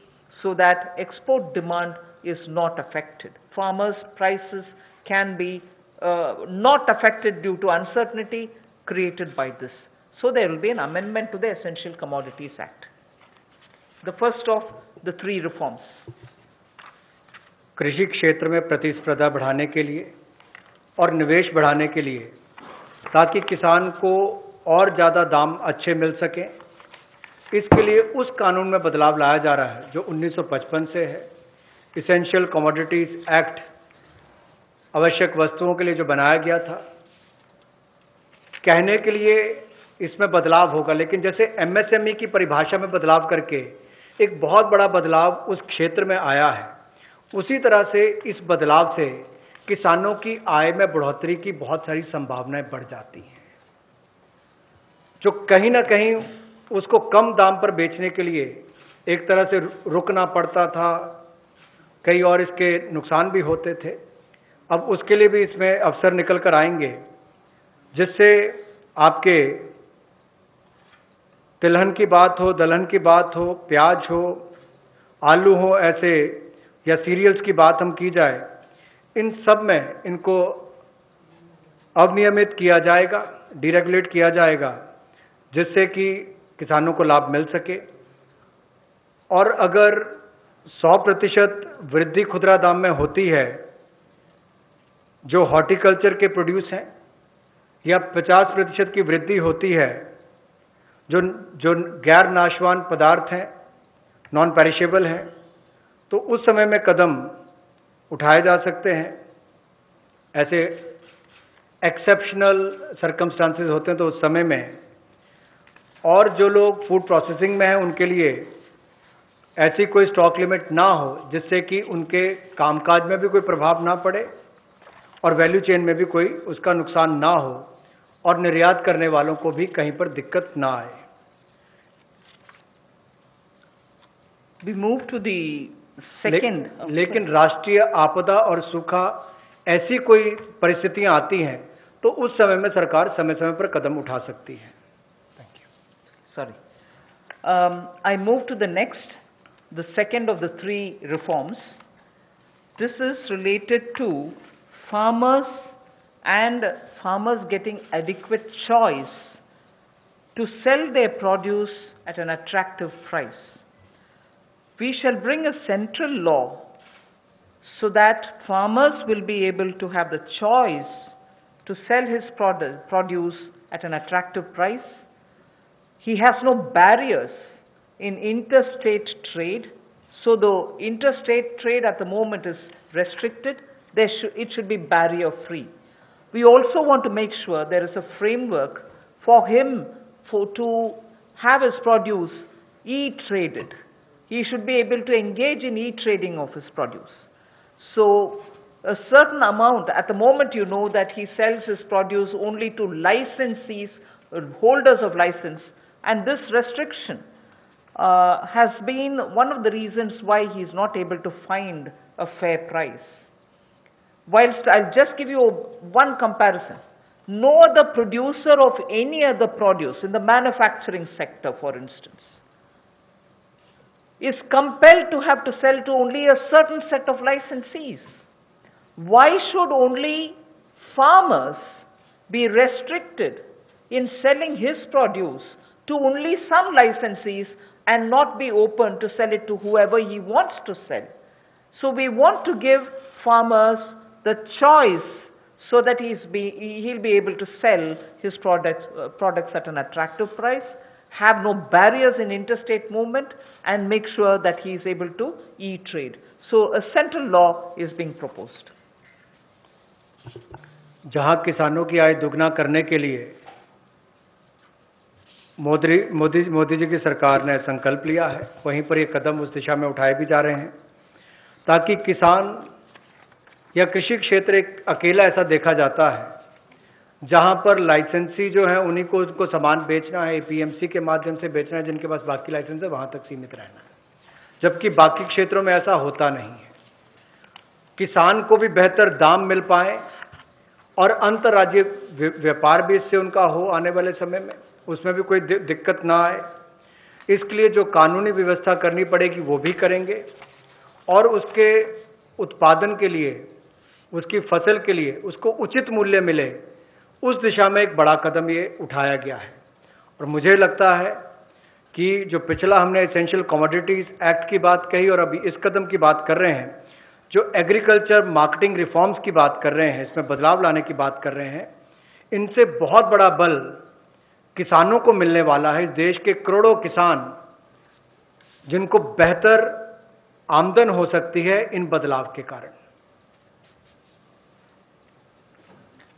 Speaker 1: so that export demand is not affected. Farmers' prices can be not affected due to uncertainty created by this. So there will be an amendment to the Essential Commodities Act. The first of the 3 reforms.
Speaker 2: कृषि क्षेत्र में प्रतिस्पर्धा बढ़ाने के लिए और निवेश बढ़ाने के लिए, ताकि किसान को और ज़्यादा दाम अच्छे मिल सकें, इसके लिए उस कानून में बदलाव लाया जा रहा है जो 1955 से है। इसेंशियल कमोडिटीज एक्ट आवश्यक वस्तुओं के लिए जो बनाया गया था, कहने के लिए इसमें बदलाव होगा, लेकिन जैसे एमएसएमई की परिभाषा में बदलाव करके एक बहुत बड़ा बदलाव उस क्षेत्र में आया है, उसी तरह से इस बदलाव से किसानों की आय में बढ़ोतरी की बहुत सारी संभावनाएं बढ़ जाती हैं। जो कहीं ना कहीं उसको कम दाम पर बेचने के लिए एक तरह से रुकना पड़ता था, कई और इसके नुकसान भी होते थे, अब उसके लिए भी इसमें अवसर निकल कर आएंगे, जिससे आपके तिलहन की बात हो, दलहन की बात हो, प्याज हो, आलू हो, ऐसे या सीरियल्स की बात हम की जाए, इन सब में इनको अवनियमित किया जाएगा, डीरेगुलेट किया जाएगा, जिससे कि किसानों को लाभ मिल सके। और अगर 100% वृद्धि खुदरा दाम में होती है जो हॉर्टिकल्चर के प्रोड्यूस हैं, या 50% की वृद्धि होती है जो गैर नाशवान पदार्थ हैं, नॉन पेरिशेबल हैं, तो उस समय में कदम उठाए जा सकते हैं। ऐसे एक्सेप्शनल सर्कमस्टांसेस होते हैं तो उस समय में, और जो लोग फूड प्रोसेसिंग में हैं उनके लिए ऐसी कोई स्टॉक लिमिट ना हो जिससे कि उनके कामकाज में भी कोई प्रभाव ना पड़े और वैल्यू चेन में भी कोई उसका नुकसान ना हो, और निर्यात करने वालों को भी कहीं पर दिक्कत ना आए।
Speaker 1: We move to the second.
Speaker 2: लेकिन राष्ट्रीय आपदा और सूखा ऐसी कोई परिस्थितियां आती हैं तो उस समय में सरकार समय समय पर कदम उठा सकती है। Thank you.
Speaker 1: Sorry. I move to the next, the second of the three reforms. This is related to farmers and farmers getting adequate choice to sell their produce at an attractive price. We shall bring a central law so that farmers will be able to have the choice to sell his produce at an attractive price. He has no barriers in interstate trade, so though interstate trade at the moment is restricted, it should be barrier free. We also want to make sure there is a framework for him to have his produce e-traded. He should be able to engage in e-trading of his produce. So a certain amount, at the moment you know that he sells his produce only to licensees, holders of license, and this restriction has been one of the reasons why he is not able to find a fair price. Whilst I'll just give you one comparison. No other producer of any other produce in the manufacturing sector, for instance, is compelled to have to sell to only a certain set of licensees. Why should only farmers be restricted in selling his produce to only some licensees and not be open to sell it to whoever he wants to sell? So we want to give farmers the choice so that he'll be able to sell his products at an attractive price, have no barriers in interstate movement, and make sure that he is able to e-trade. So a central law is being proposed.
Speaker 2: जहां किसानों की आय दुगना करने के लिए मोदी जी की सरकार ने संकल्प लिया है, वहीं पर ये कदम उस दिशा में उठाए भी जा रहे हैं ताकि किसान या कृषि क्षेत्र एक अकेला ऐसा देखा जाता है जहां पर लाइसेंसी जो है उन्हीं को उनको सामान बेचना है, एपीएमसी के माध्यम से बेचना है, जिनके पास बाकी लाइसेंस है वहां तक सीमित रहना है, जबकि बाकी क्षेत्रों में ऐसा होता नहीं है। किसान को भी बेहतर दाम मिल पाए और अंतर्राज्यीय व्यापार भी इससे उनका हो आने वाले समय में, उसमें भी कोई दिक्कत ना आए, इसके लिए जो कानूनी व्यवस्था करनी पड़ेगी वो भी करेंगे, और उसके उत्पादन के लिए, उसकी फसल के लिए उसको उचित मूल्य मिले, उस दिशा में एक बड़ा कदम ये उठाया गया है। और मुझे लगता है कि जो पिछला हमने एसेंशियल कमोडिटीज एक्ट की बात कही और अभी इस कदम की बात कर रहे हैं, जो एग्रीकल्चर मार्केटिंग रिफॉर्म्स की बात कर रहे हैं, इसमें बदलाव लाने की बात कर रहे हैं, इनसे बहुत बड़ा बल किसानों को मिलने वाला है। इस देश के करोड़ों किसान जिनको बेहतर आमदन हो सकती है इन बदलाव के कारण।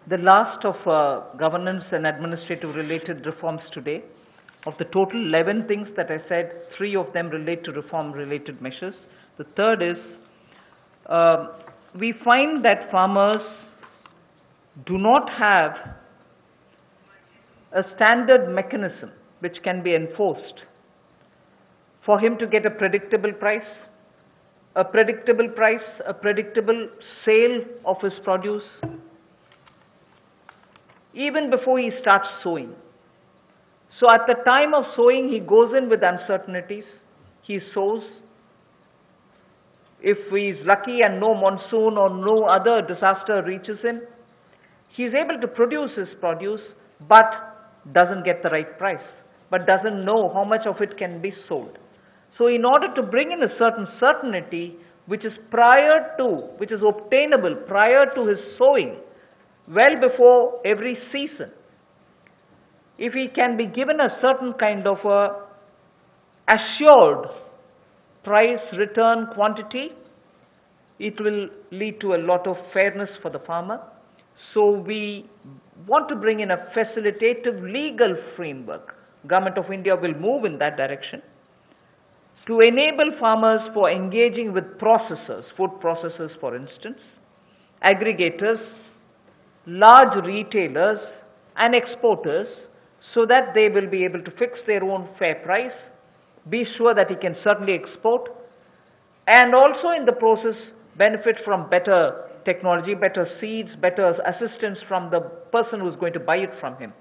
Speaker 1: the last of governance and administrative related reforms today. Of the total 11 things that I said, 3 of them relate to reform related measures. The third is, we find that farmers do not have a standard mechanism which can be enforced for him to get a predictable price, a predictable sale of his produce, even before he starts sowing. So at the time of sowing, he goes in with uncertainties. He sows. If he is lucky and no monsoon or no other disaster reaches him, he is able to produce his produce, but doesn't get the right price, but doesn't know how much of it can be sold. So in order to bring in a certain certainty, which is obtainable prior to his sowing, well before every season, if he can be given a certain kind of a assured price, return, quantity, it will lead to a lot of fairness for the farmer. So we want to bring in a facilitative legal framework. Government of India will move in that direction to enable farmers for engaging with processors, food processors for instance, aggregators, large retailers and exporters, so that they will be able to fix their own fair price, be sure that he can certainly export, and also in the process benefit from better technology, better seeds, better assistance from the person who is going to buy it from him.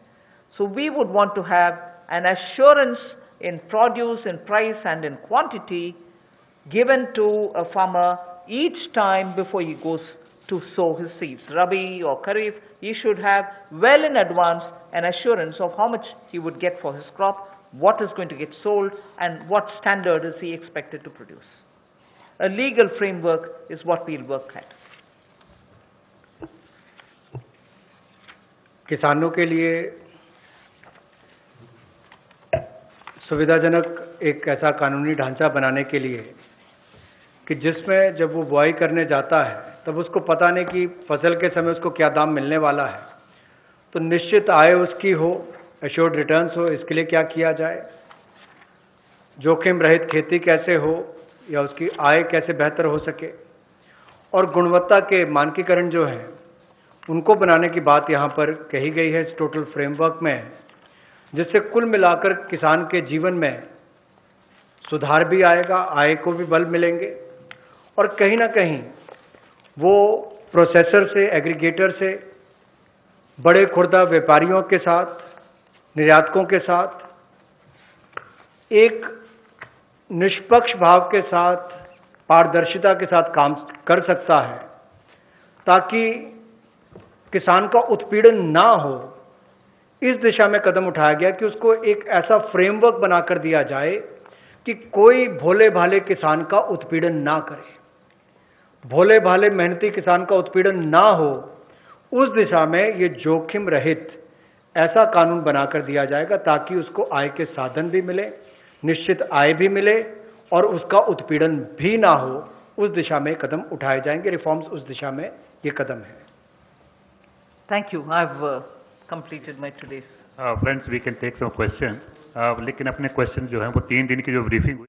Speaker 1: So we would want to have an assurance in produce, in price and in quantity given to a farmer each time before he goes to sow his seeds. Rabi or Kharif, he should have well in advance an assurance of how much he would get for his crop, what is going to get sold, and what standard is he expected to produce. A legal framework is what we'll work at.
Speaker 2: किसानों के लिए सुविधाजनक एक ऐसा कानूनी ढांचा बनाने के लिए कि जिसमें जब वो बुआई करने जाता है तब उसको पता नहीं कि फसल के समय उसको क्या दाम मिलने वाला है, तो निश्चित आय उसकी हो, एश्योर्ड रिटर्न्स हो, इसके लिए क्या किया जाए, जोखिम रहित खेती कैसे हो या उसकी आय कैसे बेहतर हो सके, और गुणवत्ता के मानकीकरण जो है उनको बनाने की बात यहाँ पर कही गई है इस टोटल फ्रेमवर्क में, जिससे कुल मिलाकर किसान के जीवन में सुधार भी आएगा, आय को भी बल मिलेंगे और कहीं ना कहीं वो प्रोसेसर से, एग्रीगेटर से, बड़े खुर्दा व्यापारियों के साथ, निर्यातकों के साथ एक निष्पक्ष भाव के साथ, पारदर्शिता के साथ काम कर सकता है, ताकि किसान का उत्पीड़न ना हो। इस दिशा में कदम उठाया गया कि उसको एक ऐसा फ्रेमवर्क बनाकर दिया जाए कि कोई भोले भाले किसान का उत्पीड़न ना करे, भोले भाले मेहनती किसान का उत्पीड़न ना हो। उस दिशा में ये जोखिम रहित ऐसा कानून बनाकर दिया जाएगा ताकि उसको आय के साधन भी मिले, निश्चित आय भी मिले और उसका उत्पीड़न भी ना हो। उस दिशा में कदम उठाए जाएंगे, रिफॉर्म्स उस दिशा में ये कदम है।
Speaker 1: Thank you. I've completed my today's.
Speaker 3: Friends, we can take some questions. लेकिन अपने क्वेश्चन जो है वो 3 दिन की जो ब्रीफिंग हुई